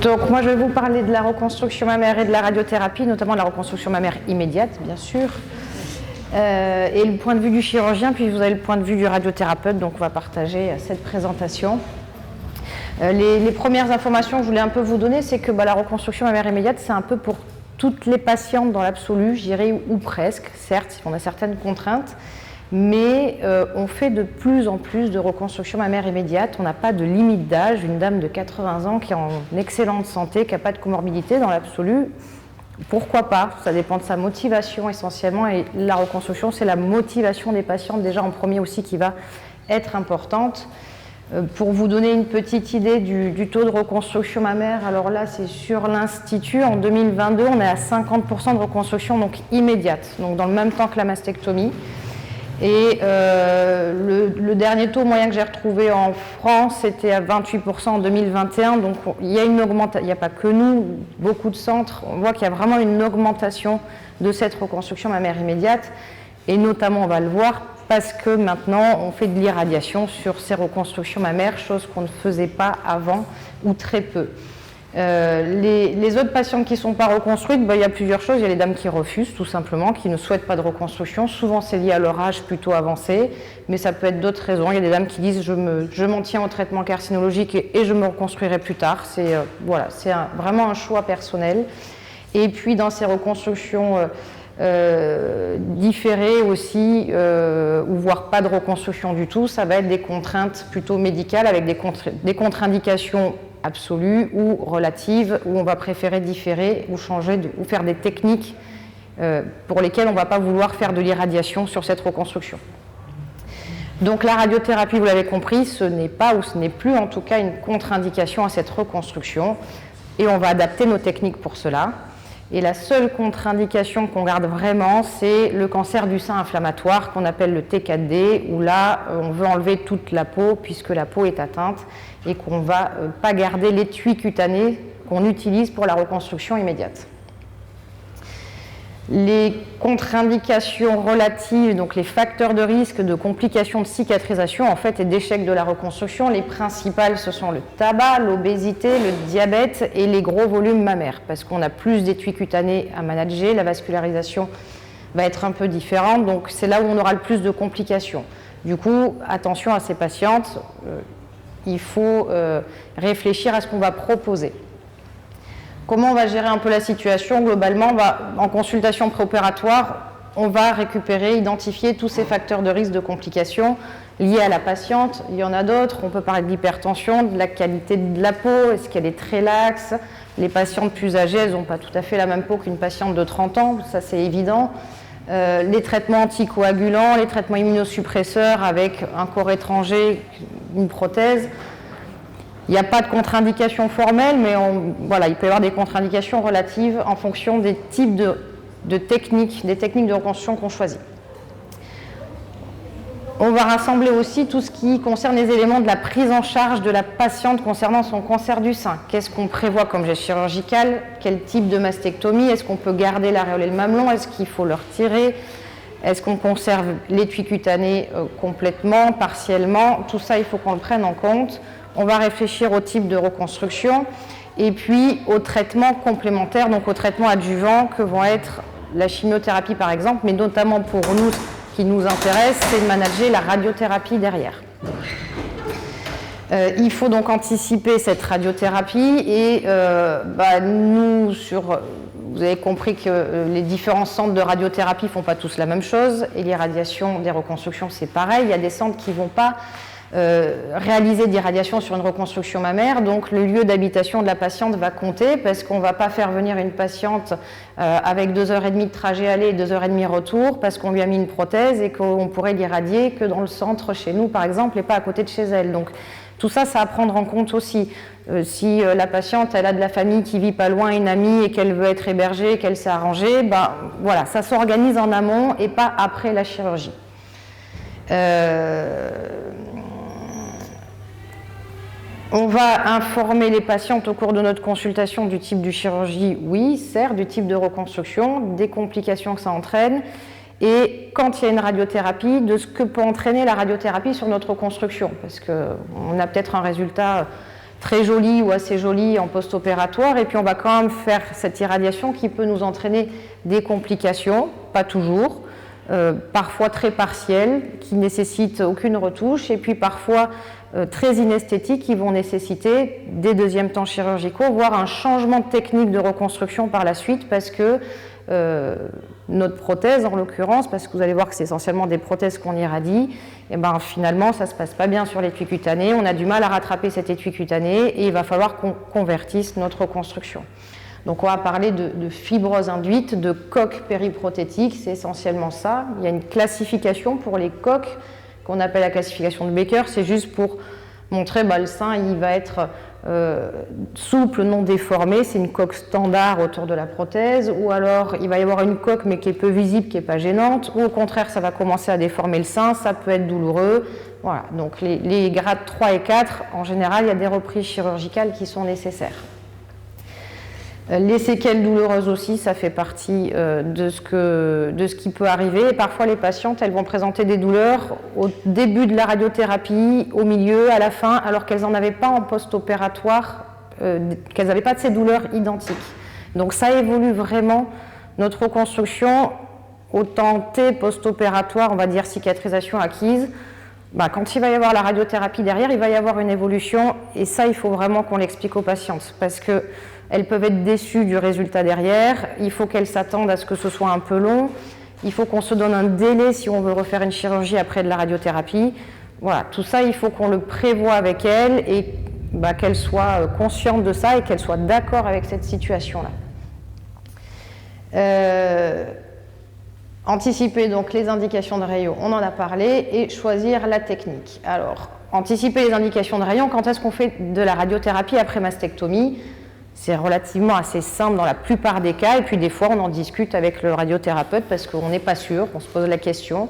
Donc moi je vais vous parler de la reconstruction mammaire et de la radiothérapie, notamment de la reconstruction mammaire immédiate, bien sûr, et le point de vue du chirurgien, puis vous avez le point de vue du radiothérapeute, donc on va partager cette présentation. Les premières informations que je voulais un peu vous donner, c'est que la reconstruction mammaire immédiate, c'est un peu pour toutes les patientes dans l'absolu, je dirais, ou presque, certes, on a certaines contraintes, mais on fait de plus en plus de reconstruction mammaire immédiate. On n'a pas de limite d'âge. Une dame de 80 ans qui est en excellente santé, qui n'a pas de comorbidité dans l'absolu, pourquoi pas? Ça dépend de sa motivation essentiellement. Et la reconstruction, c'est la motivation des patientes déjà en premier aussi qui va être importante. Pour vous donner une petite idée du taux de reconstruction mammaire, alors là c'est sur l'Institut, en 2022 on est à 50% de reconstruction donc immédiate, donc dans le même temps que la mastectomie. Et le dernier taux moyen que j'ai retrouvé en France, c'était à 28% en 2021. Donc il y a une augmentation, il n'y a pas que nous, beaucoup de centres, on voit qu'il y a vraiment une augmentation de cette reconstruction mammaire immédiate. Et notamment, on va le voir, parce que maintenant, on fait de l'irradiation sur ces reconstructions mammaires, chose qu'on ne faisait pas avant, ou très peu. Les autres patientes qui ne sont pas reconstruites, il y a plusieurs choses. Il y a les dames qui refusent, tout simplement, qui ne souhaitent pas de reconstruction. Souvent, c'est lié à leur âge plutôt avancé, mais ça peut être d'autres raisons. Il y a des dames qui disent je m'en tiens au traitement carcinologique et je me reconstruirai plus tard. C'est vraiment un choix personnel. Et puis, dans ces reconstructions différées aussi, ou voire pas de reconstruction du tout, ça va être des contraintes plutôt médicales avec des contre-indications absolue ou relative, où on va préférer différer ou changer ou faire des techniques pour lesquelles on ne va pas vouloir faire de l'irradiation sur cette reconstruction. Donc la radiothérapie, vous l'avez compris, ce n'est pas ou ce n'est plus en tout cas une contre-indication à cette reconstruction et on va adapter nos techniques pour cela. Et la seule contre-indication qu'on garde vraiment, c'est le cancer du sein inflammatoire qu'on appelle le T4D, où là, on veut enlever toute la peau puisque la peau est atteinte et qu'on ne va pas garder l'étui cutané qu'on utilise pour la reconstruction immédiate. Les contre-indications relatives, donc les facteurs de risque de complications de cicatrisation en fait, et d'échec de la reconstruction, les principales ce sont le tabac, l'obésité, le diabète et les gros volumes mammaires, parce qu'on a plus d'étui cutané à manager, la vascularisation va être un peu différente, donc c'est là où on aura le plus de complications. Du coup, attention à ces patientes, il faut réfléchir à ce qu'on va proposer. Comment on va gérer un peu la situation? Globalement, en consultation préopératoire, on va récupérer, identifier tous ces facteurs de risque de complications liés à la patiente. Il y en a d'autres, on peut parler de l'hypertension, de la qualité de la peau, est-ce qu'elle est très laxe? Les patientes plus âgées, elles n'ont pas tout à fait la même peau qu'une patiente de 30 ans, ça c'est évident. Les traitements anticoagulants, les traitements immunosuppresseurs avec un corps étranger, une prothèse. Il n'y a pas de contre-indication formelle, mais il peut y avoir des contre-indications relatives en fonction des types de techniques, des techniques de reconstruction qu'on choisit. On va rassembler aussi tout ce qui concerne les éléments de la prise en charge de la patiente concernant son cancer du sein. Qu'est-ce qu'on prévoit comme geste chirurgical? Quel type de mastectomie? Est-ce qu'on peut garder l'aréole et le mamelon? Est-ce qu'il faut le retirer? Est-ce qu'on conserve l'étui cutané complètement, partiellement? Tout ça, il faut qu'on le prenne en compte. On va réfléchir au type de reconstruction et puis aux traitements complémentaires, donc aux traitements adjuvants que vont être la chimiothérapie par exemple, mais notamment pour nous, ce qui nous intéresse, c'est de manager la radiothérapie derrière. Il faut donc anticiper cette radiothérapie et vous avez compris que les différents centres de radiothérapie ne font pas tous la même chose et l'irradiation des reconstructions c'est pareil. Il y a des centres qui ne vont pas réaliser d'irradiation sur une reconstruction mammaire, donc le lieu d'habitation de la patiente va compter parce qu'on ne va pas faire venir une patiente avec 2h30 de trajet aller et 2h30 retour parce qu'on lui a mis une prothèse et qu'on pourrait l'irradier que dans le centre chez nous par exemple et pas à côté de chez elle. Donc tout ça, ça à prendre en compte aussi. Si la patiente elle a de la famille qui vit pas loin, une amie et qu'elle veut être hébergée, qu'elle s'est arrangée, ça s'organise en amont et pas après la chirurgie. On va informer les patientes au cours de notre consultation du type de chirurgie, oui, certes, du type de reconstruction, des complications que ça entraîne, et quand il y a une radiothérapie, de ce que peut entraîner la radiothérapie sur notre reconstruction, parce qu'on a peut-être un résultat très jolie ou assez jolie en post-opératoire, et puis on va quand même faire cette irradiation qui peut nous entraîner des complications, pas toujours, parfois très partielles, qui ne nécessitent aucune retouche, et puis parfois très inesthétiques, qui vont nécessiter des deuxièmes temps chirurgicaux, voire un changement de technique de reconstruction par la suite, parce que notre prothèse, en l'occurrence, parce que vous allez voir que c'est essentiellement des prothèses qu'on irradie, et ben finalement ça ne se passe pas bien sur l'étui cutané, on a du mal à rattraper cet étui cutané et il va falloir qu'on convertisse notre reconstruction. Donc on va parler de fibrose induite, de coque périprothétique, c'est essentiellement ça. Il y a une classification pour les coques qu'on appelle la classification de Becker, c'est juste pour montrer le sein, il va être souple, non déformé, c'est une coque standard autour de la prothèse, ou alors il va y avoir une coque mais qui est peu visible, qui n'est pas gênante, ou au contraire ça va commencer à déformer le sein, ça peut être douloureux. Voilà, donc les grades 3 et 4, en général, il y a des reprises chirurgicales qui sont nécessaires. Les séquelles douloureuses aussi, ça fait partie de ce qui peut arriver. Et parfois, les patientes, elles vont présenter des douleurs au début de la radiothérapie, au milieu, à la fin, alors qu'elles n'en avaient pas en post-opératoire, qu'elles n'avaient pas de ces douleurs identiques. Donc ça évolue vraiment. Notre reconstruction, autant T post-opératoire, on va dire cicatrisation acquise, quand il va y avoir la radiothérapie derrière, il va y avoir une évolution. Et ça, il faut vraiment qu'on l'explique aux patientes, parce que elles peuvent être déçues du résultat derrière, il faut qu'elles s'attendent à ce que ce soit un peu long, il faut qu'on se donne un délai si on veut refaire une chirurgie après de la radiothérapie. Voilà, tout ça, il faut qu'on le prévoie avec elles et qu'elles soient conscientes de ça et qu'elles soient d'accord avec cette situation-là. Anticiper donc les indications de rayon, on en a parlé, et choisir la technique. Alors, anticiper les indications de rayon, quand est-ce qu'on fait de la radiothérapie après mastectomie? C'est relativement assez simple dans la plupart des cas, et puis des fois on en discute avec le radiothérapeute parce qu'on n'est pas sûr, on se pose la question.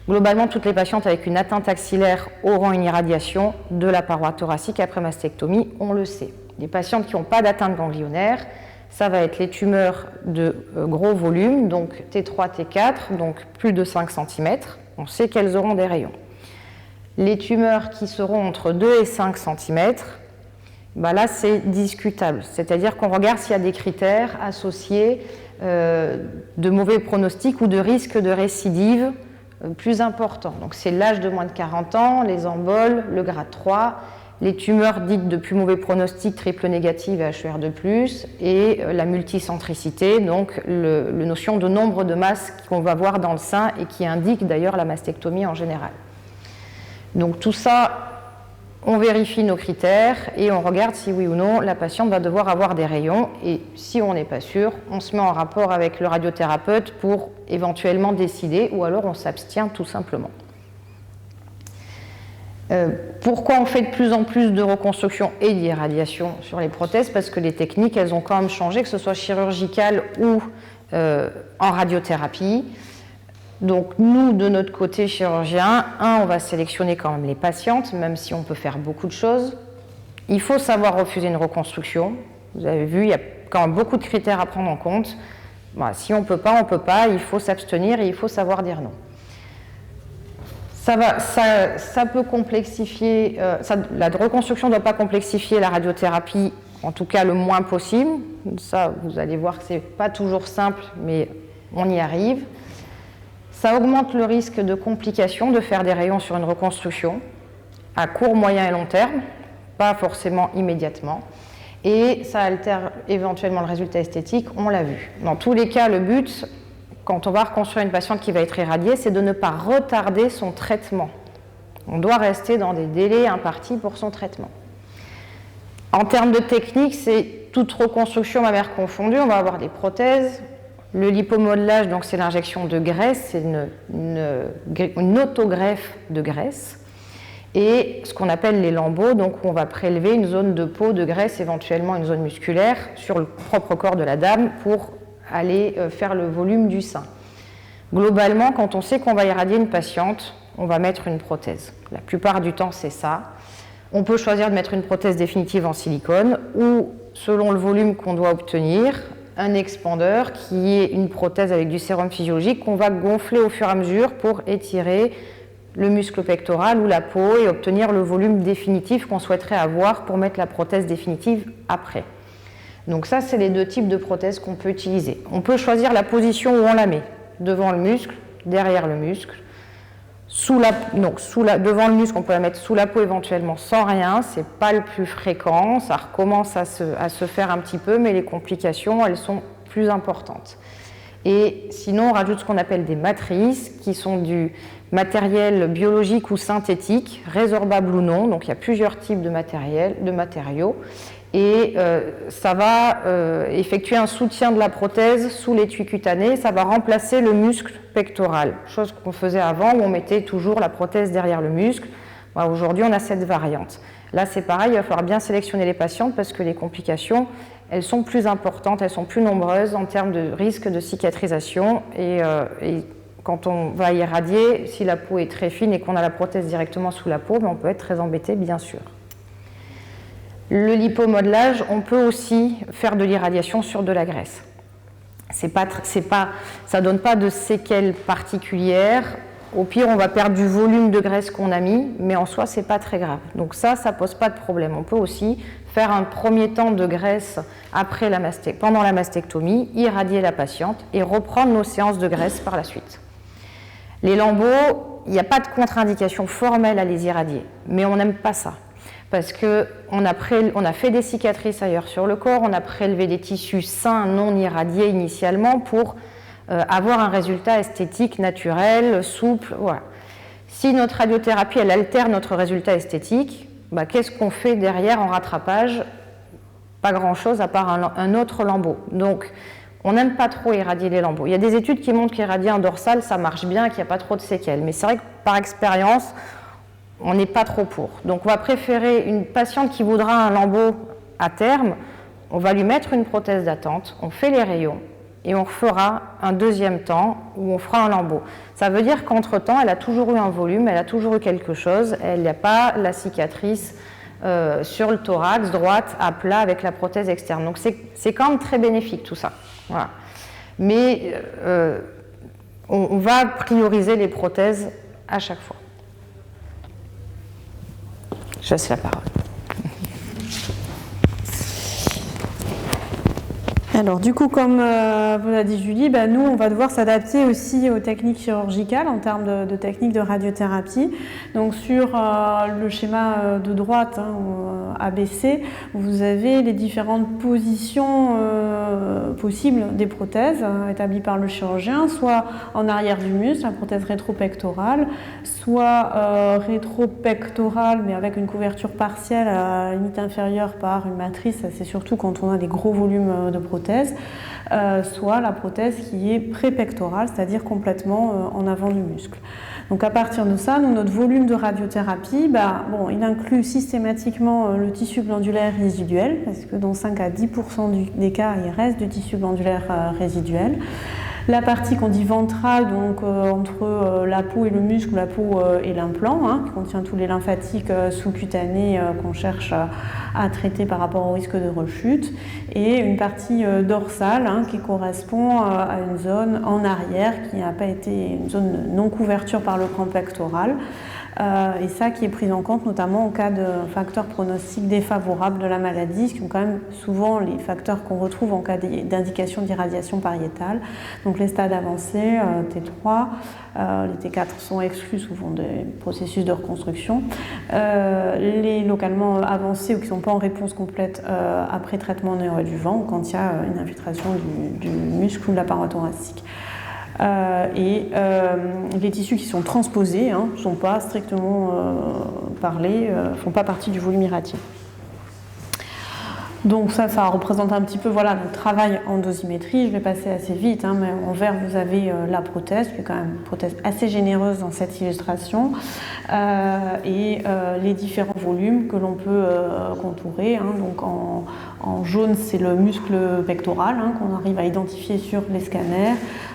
Globalement, toutes les patientes avec une atteinte axillaire auront une irradiation de la paroi thoracique après mastectomie, on le sait. Les patientes qui n'ont pas d'atteinte ganglionnaire, ça va être les tumeurs de gros volume, donc T3, T4, donc plus de 5 cm, on sait qu'elles auront des rayons. Les tumeurs qui seront entre 2 et 5 cm, là c'est discutable, c'est-à-dire qu'on regarde s'il y a des critères associés de mauvais pronostics ou de risque de récidive plus important. Donc c'est l'âge de moins de 40 ans, les emboles, le grade 3, les tumeurs dites de plus mauvais pronostic, triple négative et HER2+, et la multicentricité, donc la notion de nombre de masses qu'on va voir dans le sein et qui indique d'ailleurs la mastectomie en général. Donc tout ça, on vérifie nos critères et on regarde si oui ou non la patiente va devoir avoir des rayons, et si on n'est pas sûr, on se met en rapport avec le radiothérapeute pour éventuellement décider, ou alors on s'abstient tout simplement. Pourquoi on fait de plus en plus de reconstruction et d'irradiation sur les prothèses? Parce que les techniques, elles ont quand même changé, que ce soit chirurgical ou en radiothérapie. Donc nous, de notre côté chirurgien, on va sélectionner quand même les patientes, même si on peut faire beaucoup de choses. Il faut savoir refuser une reconstruction. Vous avez vu, il y a quand même beaucoup de critères à prendre en compte. Si on ne peut pas, on ne peut pas. Il faut s'abstenir et il faut savoir dire non. Ça peut complexifier, la reconstruction ne doit pas complexifier la radiothérapie, en tout cas le moins possible. Ça, vous allez voir que ce n'est pas toujours simple, mais on y arrive. Ça augmente le risque de complications de faire des rayons sur une reconstruction, à court, moyen et long terme, pas forcément immédiatement. Et ça altère éventuellement le résultat esthétique, on l'a vu. Dans tous les cas, le but, quand on va reconstruire une patiente qui va être irradiée, c'est de ne pas retarder son traitement. On doit rester dans des délais impartis pour son traitement. En termes de technique, c'est toute reconstruction mammaire confondue. On va avoir des prothèses. Le lipomodelage, donc c'est l'injection de graisse, c'est une autogreffe de graisse. Et ce qu'on appelle les lambeaux, donc on va prélever une zone de peau, de graisse, éventuellement une zone musculaire, sur le propre corps de la dame pour aller faire le volume du sein. Globalement, quand on sait qu'on va irradier une patiente, on va mettre une prothèse. La plupart du temps, c'est ça. On peut choisir de mettre une prothèse définitive en silicone ou, selon le volume qu'on doit obtenir, un expandeur qui est une prothèse avec du sérum physiologique qu'on va gonfler au fur et à mesure pour étirer le muscle pectoral ou la peau et obtenir le volume définitif qu'on souhaiterait avoir pour mettre la prothèse définitive après. Donc ça, c'est les deux types de prothèses qu'on peut utiliser. On peut choisir la position où on la met, devant le muscle, derrière le muscle, devant le muscle, on peut la mettre sous la peau éventuellement sans rien, c'est pas le plus fréquent, ça recommence à se faire un petit peu, mais les complications, elles sont plus importantes. Et sinon, on rajoute ce qu'on appelle des matrices, qui sont du matériel biologique ou synthétique, résorbable ou non, donc il y a plusieurs types de matériaux, et ça va effectuer un soutien de la prothèse sous l'étui cutané, ça va remplacer le muscle pectoral, chose qu'on faisait avant où on mettait toujours la prothèse derrière le muscle. Voilà, aujourd'hui, on a cette variante. Là, c'est pareil, il va falloir bien sélectionner les patientes parce que les complications, elles sont plus importantes, elles sont plus nombreuses en termes de risque de cicatrisation et quand on va irradier, si la peau est très fine et qu'on a la prothèse directement sous la peau, on peut être très embêté, bien sûr. Le lipomodelage, on peut aussi faire de l'irradiation sur de la graisse. Ça ne donne pas de séquelles particulières. Au pire, on va perdre du volume de graisse qu'on a mis, mais en soi, ce n'est pas très grave. Donc ça ne pose pas de problème. On peut aussi faire un premier temps de graisse pendant la mastectomie, irradier la patiente et reprendre nos séances de graisse par la suite. Les lambeaux, il n'y a pas de contre-indication formelle à les irradier, mais on n'aime pas ça. Parce qu'on a fait des cicatrices ailleurs sur le corps, on a prélevé des tissus sains non irradiés initialement pour avoir un résultat esthétique naturel, souple. Voilà. Si notre radiothérapie elle altère notre résultat esthétique, qu'est-ce qu'on fait derrière en rattrapage? Pas grand-chose à part un autre lambeau. Donc, on n'aime pas trop irradier les lambeaux. Il y a des études qui montrent qu'irradier un dorsal, ça marche bien, qu'il n'y a pas trop de séquelles. Mais c'est vrai que par expérience, on n'est pas trop pour. Donc on va préférer une patiente qui voudra un lambeau à terme, on va lui mettre une prothèse d'attente, on fait les rayons et on fera un deuxième temps où on fera un lambeau. Ça veut dire qu'entre-temps, elle a toujours eu un volume, elle a toujours eu quelque chose, elle n'a pas la cicatrice sur le thorax, droite, à plat avec la prothèse externe. Donc c'est quand même très bénéfique tout ça. Voilà. Mais on va prioriser les prothèses à chaque fois. Je laisse la parole. Alors du coup, comme vous l'a dit Julie, nous on va devoir s'adapter aussi aux techniques chirurgicales en termes de techniques de radiothérapie. Donc sur le schéma de droite, ABC, vous avez les différentes positions possibles des prothèses établies par le chirurgien, soit en arrière du muscle, la prothèse rétropectorale, soit rétropectorale mais avec une couverture partielle à la limite inférieure par une matrice, c'est surtout quand on a des gros volumes de prothèses. Soit la prothèse qui est prépectorale, c'est-à-dire complètement en avant du muscle. Donc à partir de ça, notre volume de radiothérapie, il inclut systématiquement le tissu glandulaire résiduel, parce que dans 5 à 10% des cas, il reste du tissu glandulaire résiduel. La partie qu'on dit ventrale, donc entre la peau et le muscle, la peau et l'implant, qui contient tous les lymphatiques sous-cutanés qu'on cherche à traiter par rapport au risque de rechute, et une partie dorsale qui correspond à une zone en arrière qui n'a pas été une zone non couverture par le cran pectoral. Et ça qui est pris en compte notamment en cas de facteurs pronostiques défavorables de la maladie, qui sont quand même souvent les facteurs qu'on retrouve en cas d'indication d'irradiation pariétale. Donc les stades avancés, T3, les T4 sont exclus souvent des processus de reconstruction. Les localement avancés ou qui ne sont pas en réponse complète après traitement néoadjuvant, quand il y a une infiltration du muscle ou de la paroi thoracique. Les tissus qui sont transposés ne sont pas strictement parlés, font pas partie du volume irradié. Donc ça représente un petit peu notre travail en dosimétrie. Je vais passer assez vite, mais en vert vous avez la prothèse, qui est quand même une prothèse assez généreuse dans cette illustration, et les différents volumes que l'on peut contourer. Donc en jaune c'est le muscle pectoral qu'on arrive à identifier sur les scanners.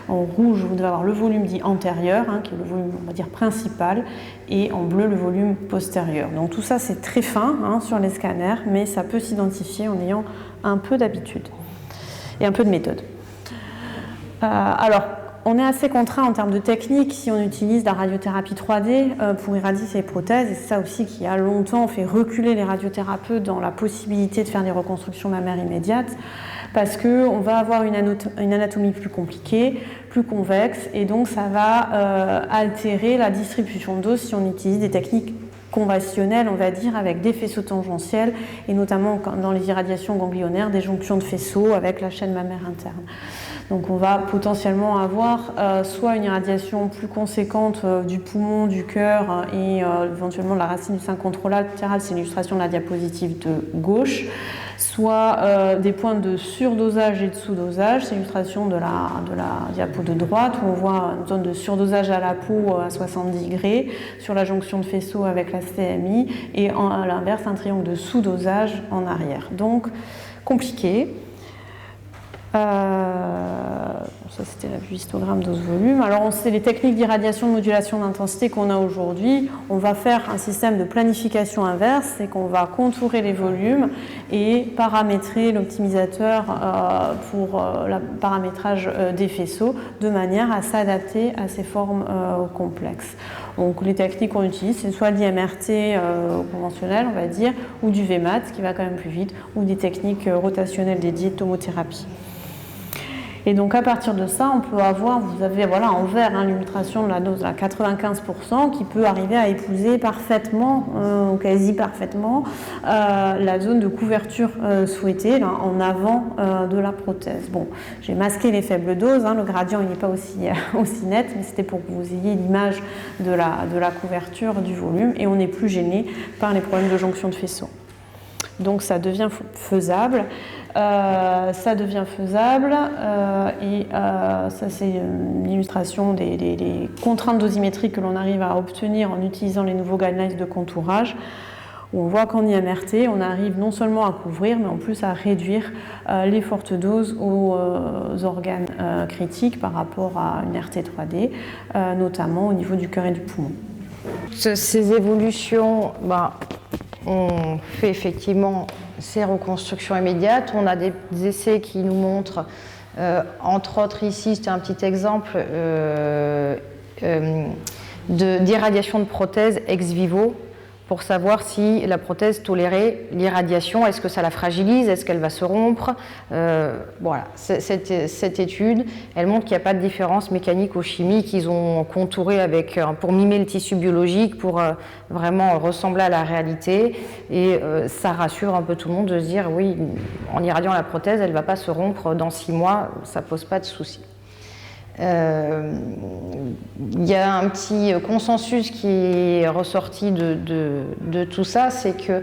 En rouge, vous devez avoir le volume dit antérieur, qui est le volume, on va dire, principal, et en bleu, le volume postérieur. Donc tout ça, c'est très fin sur les scanners, mais ça peut s'identifier en ayant un peu d'habitude et un peu de méthode. Alors, on est assez contraint en termes de technique si on utilise la radiothérapie 3D pour irradier ces prothèses, et c'est ça aussi qui a longtemps fait reculer les radiothérapeutes dans la possibilité de faire des reconstructions mammaires immédiates, parce qu'on va avoir une anatomie plus compliquée, plus convexe, et donc ça va altérer la distribution d'os si on utilise des techniques conventionnelles, on va dire, avec des faisceaux tangentiels, et notamment dans les irradiations ganglionnaires, des jonctions de faisceaux avec la chaîne mammaire interne. Donc on va potentiellement avoir soit une irradiation plus conséquente du poumon, du cœur et éventuellement de la racine du sein contralatéral, c'est l'illustration de la diapositive de gauche, soit des points de surdosage et de sous-dosage, c'est l'illustration de la diapo de droite où on voit une zone de surdosage à la peau à 70 degrés sur la jonction de faisceau avec la CMI et à l'inverse un triangle de sous-dosage en arrière. Donc compliqué. Ça c'était la vue histogramme dose-volume. Alors on sait les techniques d'irradiation de modulation d'intensité qu'on a aujourd'hui. On va faire un système de planification inverse, c'est qu'on va contourer les volumes et paramétrer l'optimisateur pour le paramétrage des faisceaux de manière à s'adapter à ces formes complexes. Donc les techniques qu'on utilise, c'est soit l'IMRT conventionnel, on va dire, ou du VMAT, qui va quand même plus vite, ou des techniques rotationnelles dédiées de tomothérapie. Et donc à partir de ça, on peut avoir, vous avez en vert l'illustration de la dose à 95% qui peut arriver à épouser parfaitement, quasi parfaitement, la zone de couverture souhaitée là, en avant de la prothèse. Bon, j'ai masqué les faibles doses, le gradient il n'est pas aussi net, mais c'était pour que vous ayez l'image de la couverture du volume et on n'est plus gêné par les problèmes de jonction de faisceaux. Donc ça devient faisable. Et ça c'est une illustration des contraintes dosimétriques que l'on arrive à obtenir en utilisant les nouveaux guidelines de contourage, où on voit qu'en IMRT, on arrive non seulement à couvrir, mais en plus à réduire les fortes doses aux organes critiques par rapport à une RT 3D, notamment au niveau du cœur et du poumon. Ces évolutions, on fait effectivement ces reconstructions immédiates. On a des essais qui nous montrent, entre autres ici, c'est un petit exemple d'irradiation de prothèse ex vivo pour savoir si la prothèse tolérait l'irradiation, est-ce que ça la fragilise, est-ce qu'elle va se rompre. Voilà, cette étude, elle montre qu'il n'y a pas de différence mécanique ou chimique. Ils ont contouré pour mimer le tissu biologique, pour vraiment ressembler à la réalité. Et ça rassure un peu tout le monde de se dire, oui, en irradiant la prothèse, elle ne va pas se rompre dans 6 mois, ça ne pose pas de souci. Il y a un petit consensus qui est ressorti de tout ça, c'est que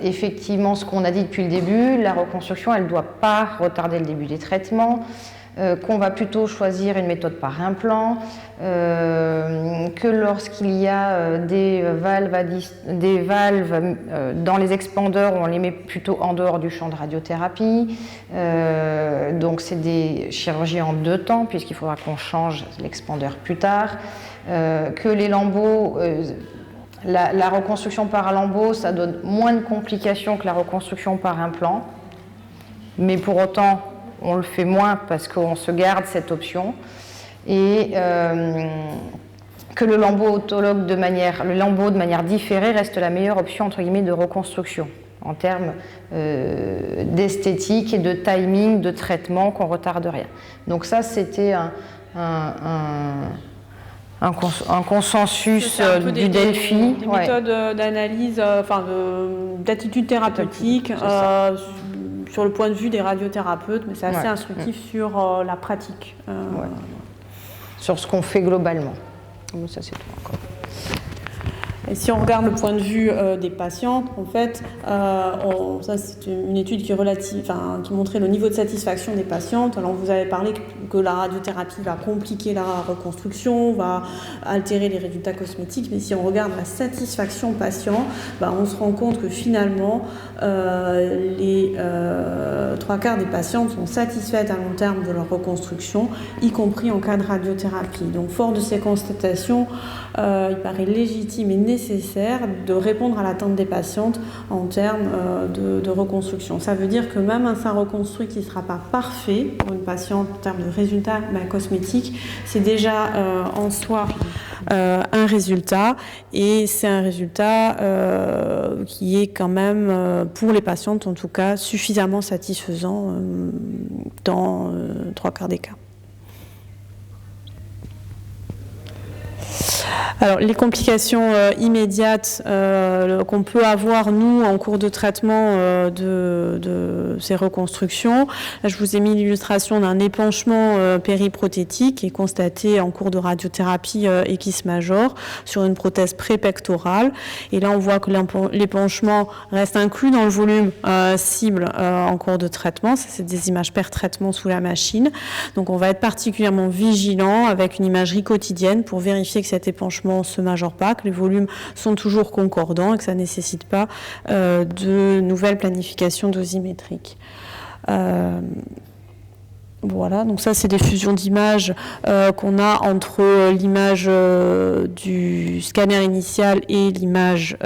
effectivement, ce qu'on a dit depuis le début, la reconstruction, elle ne doit pas retarder le début des traitements, qu'on va plutôt choisir une méthode par implant, que lorsqu'il y a des valves dans les expandeurs, on les met plutôt en dehors du champ de radiothérapie. Donc c'est des chirurgies en 2 temps, puisqu'il faudra qu'on change l'expandeur plus tard. Que les lambeaux, la reconstruction par lambeau, ça donne moins de complications que la reconstruction par implant, mais pour autant, on le fait moins parce qu'on se garde cette option. Et que le lambeau autologue de manière différée reste la meilleure option entre guillemets de reconstruction en termes d'esthétique et de timing de traitement, qu'on ne retarde rien. Donc ça, c'était un consensus du Delphi. Des méthodes d'analyse, d'attitude thérapeutique sur le point de vue des radiothérapeutes, mais c'est assez instructif sur la pratique. Sur ce qu'on fait globalement. Ça, c'est tout encore. Et si on regarde le point de vue des patients, en fait, ça c'est une étude qui montrait le niveau de satisfaction des patientes. Alors vous avez parlé que la radiothérapie va compliquer la reconstruction, va altérer les résultats cosmétiques, mais si on regarde la satisfaction patient, on se rend compte que finalement les 3/4 des patientes sont satisfaites à long terme de leur reconstruction, y compris en cas de radiothérapie. Donc, fort de ces constatations, il paraît légitime et nécessaire de répondre à l'attente des patientes en termes de reconstruction. Ça veut dire que même un sein reconstruit qui ne sera pas parfait pour une patiente en termes de résultats cosmétiques, c'est déjà en soi un résultat, et c'est un résultat qui est quand même, pour les patientes en tout cas, suffisamment satisfaisant dans 3/4 des cas. Alors, les complications immédiates qu'on peut avoir, nous, en cours de traitement de ces reconstructions. Là, je vous ai mis l'illustration d'un épanchement périprothétique qui est constaté en cours de radiothérapie Equis Major sur une prothèse pré-pectorale. Et là, on voit que l'épanchement reste inclus dans le volume cible en cours de traitement. Ça, c'est des images per traitement sous la machine. Donc, on va être particulièrement vigilant avec une imagerie quotidienne pour vérifier que cet épanchement ne se majore pas, que les volumes sont toujours concordants et que ça ne nécessite pas de nouvelles planifications dosimétriques. Voilà, donc ça c'est des fusions d'images qu'on a entre l'image du scanner initial et l'image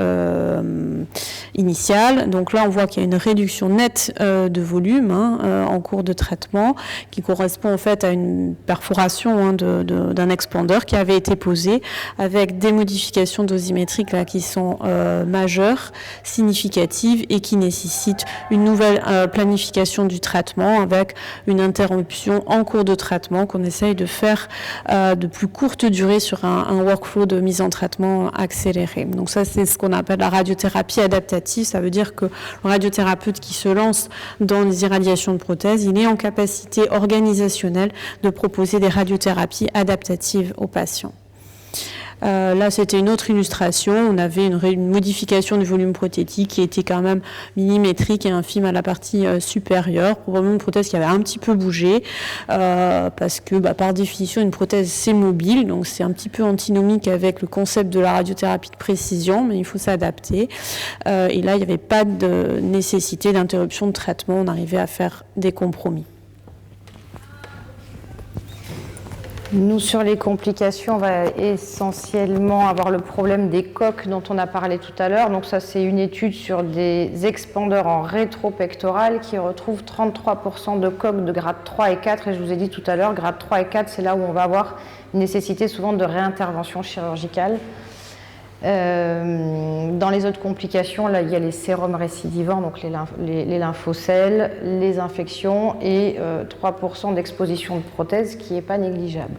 initiale. Donc là on voit qu'il y a une réduction nette de volume en cours de traitement qui correspond en fait à une perforation d'un expandeur qui avait été posé avec des modifications dosimétriques là, qui sont majeures, significatives et qui nécessitent une nouvelle planification du traitement avec une interruption en cours de traitement qu'on essaye de faire de plus courte durée sur un workflow de mise en traitement accéléré. Donc ça, c'est ce qu'on appelle la radiothérapie adaptative. Ça veut dire que le radiothérapeute qui se lance dans les irradiations de prothèses, il est en capacité organisationnelle de proposer des radiothérapies adaptatives aux patients. Là, c'était une autre illustration. On avait une modification du volume prothétique qui était quand même millimétrique et infime à la partie supérieure. Probablement une prothèse qui avait un petit peu bougé parce que, par définition, une prothèse, c'est mobile. Donc, c'est un petit peu antinomique avec le concept de la radiothérapie de précision, mais il faut s'adapter. Et là, il n'y avait pas de nécessité d'interruption de traitement. On arrivait à faire des compromis. Nous, sur les complications, on va essentiellement avoir le problème des coques dont on a parlé tout à l'heure. Donc ça, c'est une étude sur des expandeurs en rétro-pectoral qui retrouvent 33% de coques de grade 3 et 4. Et je vous ai dit tout à l'heure, grade 3 et 4, c'est là où on va avoir une nécessité souvent de réintervention chirurgicale. Dans les autres complications, là, il y a les sérums récidivants, donc les lymphocèles, les infections et 3% d'exposition de prothèse qui n'est pas négligeable.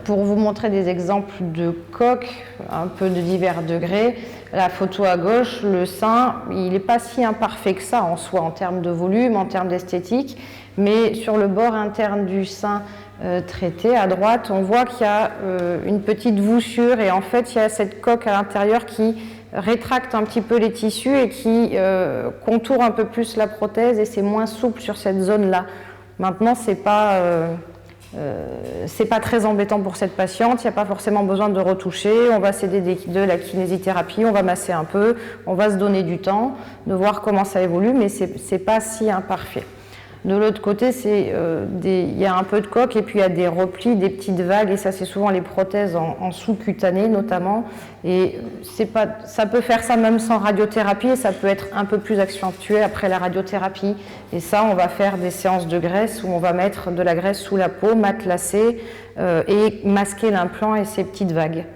Pour vous montrer des exemples de coques, un peu de divers degrés, la photo à gauche, le sein, il n'est pas si imparfait que ça en soi, en termes de volume, en termes d'esthétique, mais sur le bord interne du sein traité, à droite, on voit qu'il y a une petite voussure et en fait, il y a cette coque à l'intérieur qui rétracte un petit peu les tissus et qui contourne un peu plus la prothèse et c'est moins souple sur cette zone-là. Maintenant, c'est pas très embêtant pour cette patiente, il n'y a pas forcément besoin de retoucher, on va s'aider de la kinésithérapie, on va masser un peu, on va se donner du temps, de voir comment ça évolue, mais c'est pas si imparfait. De l'autre côté, il y a un peu de coque et puis il y a des replis, des petites vagues, et ça c'est souvent les prothèses en sous-cutané notamment. Et ça peut faire ça même sans radiothérapie et ça peut être un peu plus accentué après la radiothérapie. Et ça, on va faire des séances de graisse où on va mettre de la graisse sous la peau, matelassée et masquer l'implant et ces petites vagues.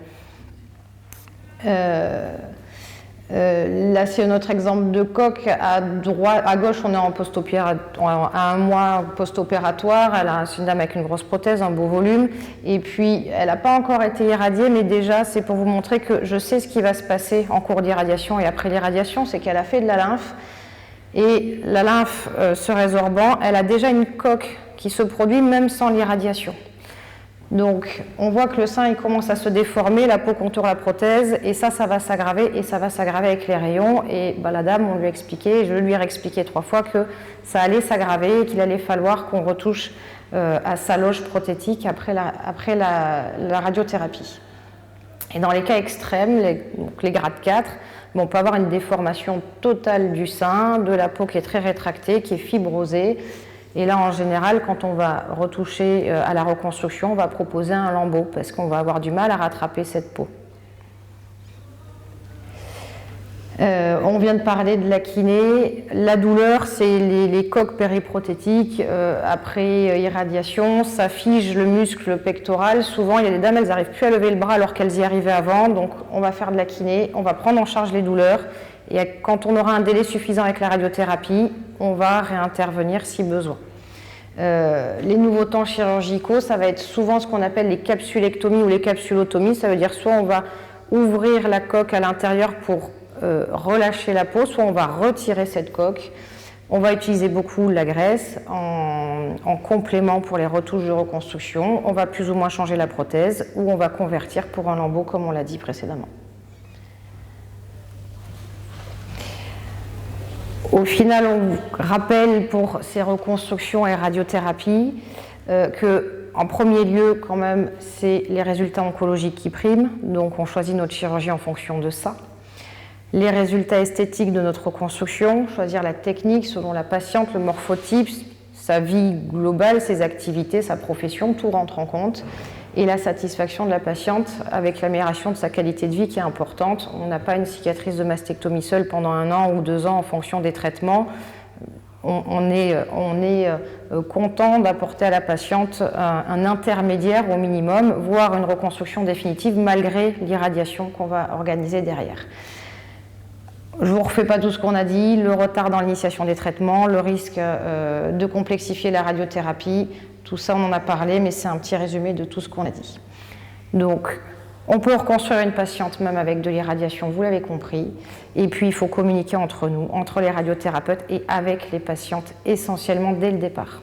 Là, c'est un autre exemple de coque. À gauche, on est à un mois post-opératoire. C'est une dame avec une grosse prothèse, un beau volume. Et puis, elle n'a pas encore été irradiée, mais déjà, c'est pour vous montrer que je sais ce qui va se passer en cours d'irradiation et après l'irradiation, c'est qu'elle a fait de la lymphe. Et la lymphe se résorbant, elle a déjà une coque qui se produit même sans l'irradiation. Donc, on voit que le sein il commence à se déformer, la peau contourne la prothèse, et ça va s'aggraver, et ça va s'aggraver avec les rayons. Et la dame, on lui a expliqué, je lui ai réexpliqué 3 fois que ça allait s'aggraver et qu'il allait falloir qu'on retouche à sa loge prothétique après la radiothérapie. Et dans les cas extrêmes, les grades 4, mais on peut avoir une déformation totale du sein, de la peau qui est très rétractée, qui est fibrosée. Et là, en général, quand on va retoucher à la reconstruction, on va proposer un lambeau parce qu'on va avoir du mal à rattraper cette peau. On vient de parler de la kiné. La douleur, c'est les coques périprothétiques après irradiation. Ça fige le muscle pectoral. Souvent, il y a des dames, elles n'arrivent plus à lever le bras alors qu'elles y arrivaient avant. Donc, on va faire de la kiné, on va prendre en charge les douleurs. Et quand on aura un délai suffisant avec la radiothérapie, on va réintervenir si besoin. Les nouveaux temps chirurgicaux, ça va être souvent ce qu'on appelle les capsulectomies ou les capsulotomies. Ça veut dire soit on va ouvrir la coque à l'intérieur pour relâcher la peau, soit on va retirer cette coque. On va utiliser beaucoup la graisse en complément pour les retouches de reconstruction. On va plus ou moins changer la prothèse ou on va convertir pour un lambeau comme on l'a dit précédemment. Au final, on rappelle pour ces reconstructions et radiothérapies que, en premier lieu, quand même, c'est les résultats oncologiques qui priment. Donc, on choisit notre chirurgie en fonction de ça. Les résultats esthétiques de notre reconstruction, choisir la technique selon la patiente, le morphotype, sa vie globale, ses activités, sa profession, tout rentre en compte. Et la satisfaction de la patiente avec l'amélioration de sa qualité de vie qui est importante. On n'a pas une cicatrice de mastectomie seule pendant 1 an ou 2 ans en fonction des traitements. On est content d'apporter à la patiente un intermédiaire au minimum, voire une reconstruction définitive malgré l'irradiation qu'on va organiser derrière. Je ne vous refais pas tout ce qu'on a dit, le retard dans l'initiation des traitements, le risque de complexifier la radiothérapie, tout ça on en a parlé, mais c'est un petit résumé de tout ce qu'on a dit. Donc, on peut reconstruire une patiente même avec de l'irradiation, vous l'avez compris, et puis il faut communiquer entre nous, entre les radiothérapeutes et avec les patientes essentiellement dès le départ.